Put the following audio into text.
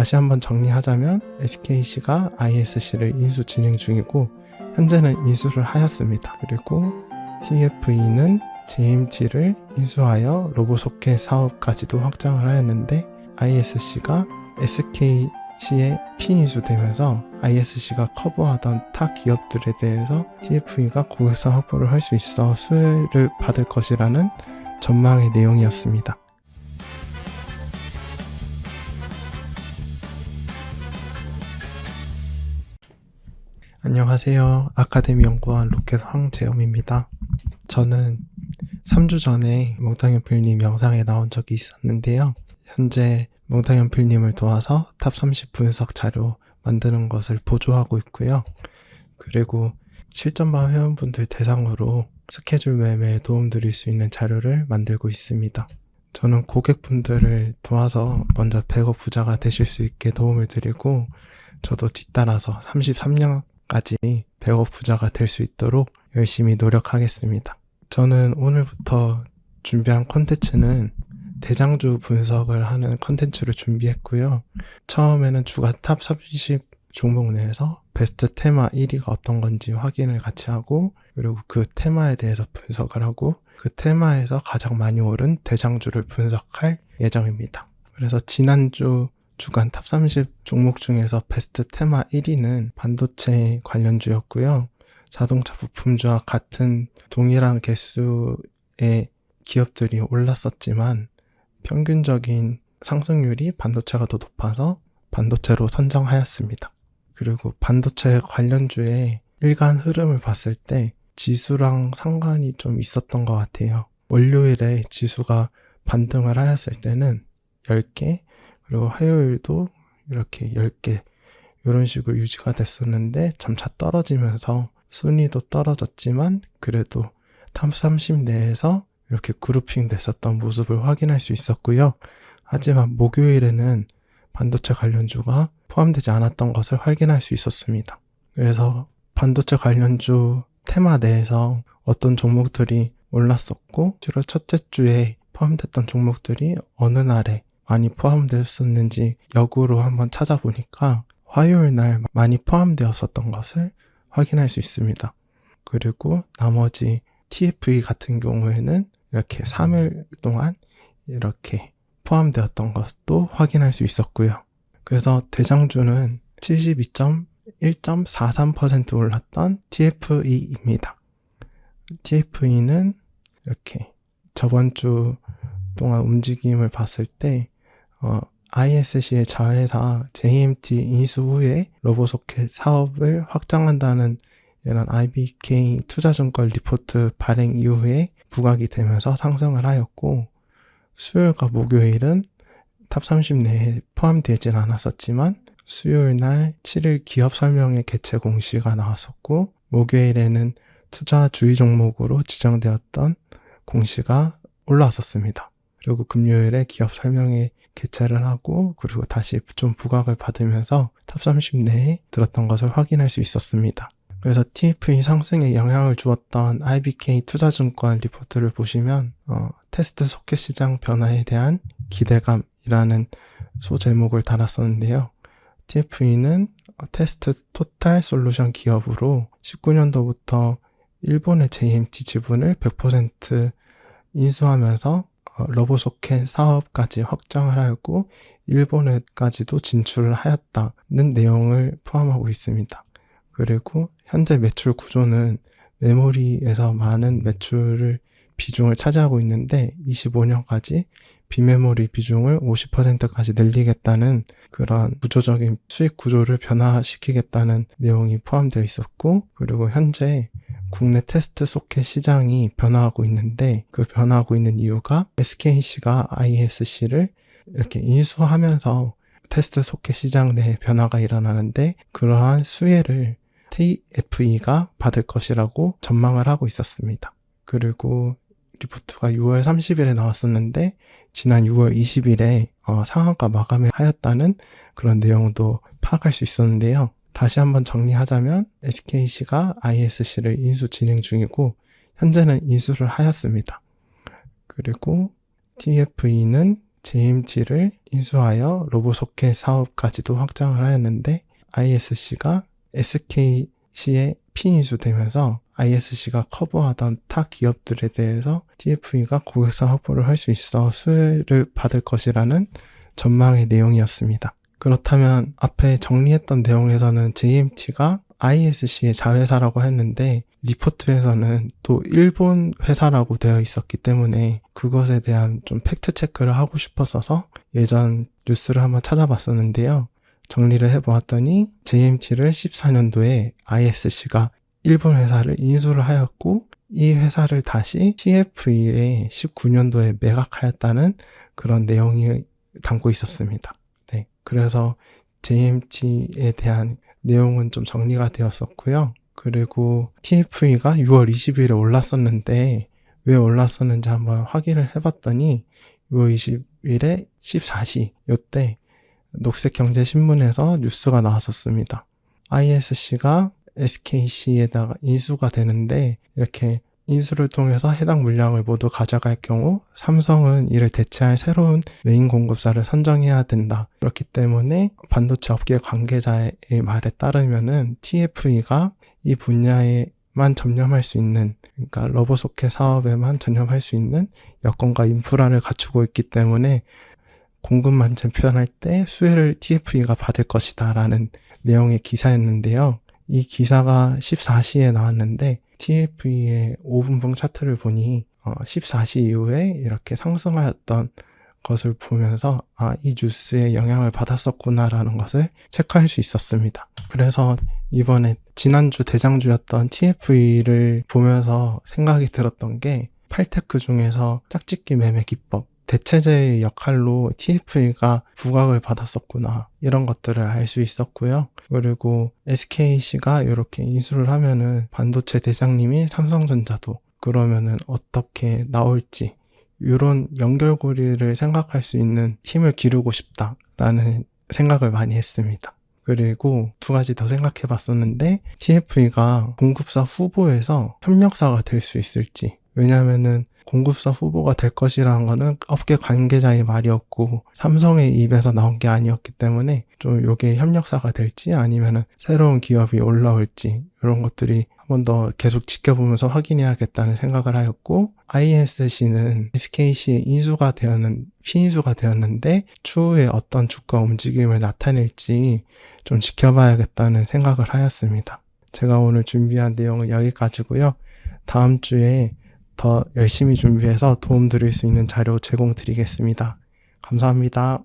다시 한번 정리하자면 SKC가 ISC를 인수 진행 중이고 현재는 인수를 하였습니다. 그리고 TFE는 JMT를 인수하여 로보소켓 사업까지도 확장을 하였는데 ISC가 SKC에 피인수되면서 ISC가 커버하던 타 기업들에 대해서 TFE가 고객사 확보를 할 수 있어 수혜를 받을 것이라는 전망의 내용이었습니다. 안녕하세요. 아카데미 연구원 로켓 황재엄입니다. 저는 3주 전에 몽땅연필님 영상에 나온 적이 있었는데요. 현재 몽땅연필님을 도와서 탑30 분석 자료 만드는 것을 보조하고 있고요. 그리고 실전반 회원분들 대상으로 스케줄 매매에 도움드릴 수 있는 자료를 만들고 있습니다. 저는 고객분들을 도와서 먼저 100억 부자가 되실 수 있게 도움을 드리고 저도 뒤따라서 33년까지 100억 부자가 될 수 있도록 열심히 노력하겠습니다. 저는 오늘부터 준비한 콘텐츠는 대장주 분석을 하는 콘텐츠를 준비했고요. 처음에는 주가 탑 30 종목 내에서 베스트 테마 1위가 어떤 건지 확인을 같이 하고 그리고 그 테마에 대해서 분석을 하고 그 테마에서 가장 많이 오른 대장주를 분석할 예정입니다. 그래서 지난주 주간 탑 30 종목 중에서 베스트 테마 1위는 반도체 관련주였고요. 자동차 부품주와 같은 동일한 개수의 기업들이 올랐었지만 평균적인 상승률이 반도체가 더 높아서 반도체로 선정하였습니다. 그리고 반도체 관련주의 일간 흐름을 봤을 때 지수랑 상관이 좀 있었던 것 같아요. 월요일에 지수가 반등을 하였을 때는 10개, 그리고 화요일도 이렇게 10개 이런 식으로 유지가 됐었는데 점차 떨어지면서 순위도 떨어졌지만 그래도 탑 30 내에서 이렇게 그룹핑 됐었던 모습을 확인할 수 있었고요. 하지만 목요일에는 반도체 관련주가 포함되지 않았던 것을 확인할 수 있었습니다. 그래서 반도체 관련주 테마 내에서 어떤 종목들이 올랐었고 7월 첫째 주에 포함됐던 종목들이 어느 날에 많이 포함되었었는지 역으로 한번 찾아보니까 화요일 날 많이 포함되었었던 것을 확인할 수 있습니다. 그리고 나머지 TFE 같은 경우에는 이렇게 3일 동안 이렇게 포함되었던 것도 확인할 수 있었고요. 그래서 대장주는 72.1.43% 올랐던 TFE입니다. TFE는 이렇게 저번 주 동안 움직임을 봤을 때 ISC의 자회사 JMT 인수 후에 로보소켓 사업을 확장한다는 이런 IBK 투자증권 리포트 발행 이후에 부각이 되면서 상승을 하였고 수요일과 목요일은 탑 30 내에 포함되진 않았었지만 수요일 날 7일 기업 설명회 개최 공시가 나왔었고 목요일에는 투자 주의 종목으로 지정되었던 공시가 올라왔었습니다. 그리고 금요일에 기업 설명회 개최를 하고 그리고 다시 좀 부각을 받으면서 탑 30 내에 들었던 것을 확인할 수 있었습니다. 그래서 TFE 상승에 영향을 주었던 IBK 투자증권 리포트를 보시면 테스트 소켓 시장 변화에 대한 기대감이라는 소제목을 달았었는데요. TFE는 테스트 토탈 솔루션 기업으로 19년도부터 일본의 JMT 지분을 100% 인수하면서 로보소켓 사업까지 확장을 하였고 일본에까지도 진출을 하였다는 내용을 포함하고 있습니다. 그리고 현재 매출 구조는 메모리에서 많은 매출을 비중을 차지하고 있는데 25년까지 비메모리 비중을 50%까지 늘리겠다는 그런 구조적인 수익 구조를 변화시키겠다는 내용이 포함되어 있었고 그리고 현재 국내 테스트 소켓 시장이 변화하고 있는데 그 변화하고 있는 이유가 SKC가 ISC를 이렇게 인수하면서 테스트 소켓 시장 내에 변화가 일어나는데 그러한 수혜를 TFE가 받을 것이라고 전망을 하고 있었습니다. 그리고 리포트가 6월 30일에 나왔었는데 지난 6월 20일에 상한가 마감을 하였다는 그런 내용도 파악할 수 있었는데요. 다시 한번 정리하자면 SKC가 ISC를 인수 진행 중이고 현재는 인수를 하였습니다. 그리고 TFE는 JMT를 인수하여 로보소켓 사업까지도 확장을 하였는데 ISC가 SKC에 피인수되면서 ISC가 커버하던 타 기업들에 대해서 TFE가 고객사 확보를 할 수 있어 수혜를 받을 것이라는 전망의 내용이었습니다. 그렇다면 앞에 정리했던 내용에서는 JMT가 ISC의 자회사라고 했는데 리포트에서는 또 일본 회사라고 되어 있었기 때문에 그것에 대한 좀 팩트 체크를 하고 싶었어서 예전 뉴스를 한번 찾아봤었는데요. 정리를 해보았더니 JMT를 14년도에 ISC가 일본 회사를 인수를 하였고 이 회사를 다시 TFE에 19년도에 매각하였다는 그런 내용이 담고 있었습니다. 네, 그래서 JMT에 대한 내용은 좀 정리가 되었었고요. 그리고 TFE가 6월 20일에 올랐었는데 왜 올랐었는지 한번 확인을 해봤더니 6월 20일에 14시 이때 녹색경제신문에서 뉴스가 나왔었습니다. ISC가 SKC에다가 인수가 되는데 이렇게 인수를 통해서 해당 물량을 모두 가져갈 경우 삼성은 이를 대체할 새로운 메인 공급사를 선정해야 된다. 그렇기 때문에 반도체 업계 관계자의 말에 따르면은 TFE가 이 분야에만 전념할 수 있는, 그러니까 로보소켓 사업에만 전념할 수 있는 여건과 인프라를 갖추고 있기 때문에 공급만 재편할 때 수혜를 TFE가 받을 것이다 라는 내용의 기사였는데요. 이 기사가 14시에 나왔는데 TFE의 5분봉 차트를 보니 14시 이후에 이렇게 상승하였던 것을 보면서 이 뉴스에 영향을 받았었구나 라는 것을 체크할 수 있었습니다. 그래서 이번에 지난주 대장주였던 TFE를 보면서 생각이 들었던 게 팔테크 중에서 짝짓기 매매 기법, 대체제의 역할로 TFE가 부각을 받았었구나 이런 것들을 알 수 있었고요. 그리고 SKC가 이렇게 인수를 하면은 반도체 대장님이 삼성전자도 그러면은 어떻게 나올지 이런 연결고리를 생각할 수 있는 힘을 기르고 싶다라는 생각을 많이 했습니다. 그리고 두 가지 더 생각해 봤었는데 TFE가 공급사 후보에서 협력사가 될 수 있을지, 왜냐면은 공급사 후보가 될 것이라는 거는 업계 관계자의 말이었고 삼성의 입에서 나온 게 아니었기 때문에 좀 이게 협력사가 될지 아니면은 새로운 기업이 올라올지 이런 것들이 한 번 더 계속 지켜보면서 확인해야겠다는 생각을 하였고, ISC는 SKC의 피인수가 되었는데 추후에 어떤 주가 움직임을 나타낼지 좀 지켜봐야겠다는 생각을 하였습니다. 제가 오늘 준비한 내용은 여기까지고요. 다음 주에 더 열심히 준비해서 도움 드릴 수 있는 자료 제공 드리겠습니다. 감사합니다.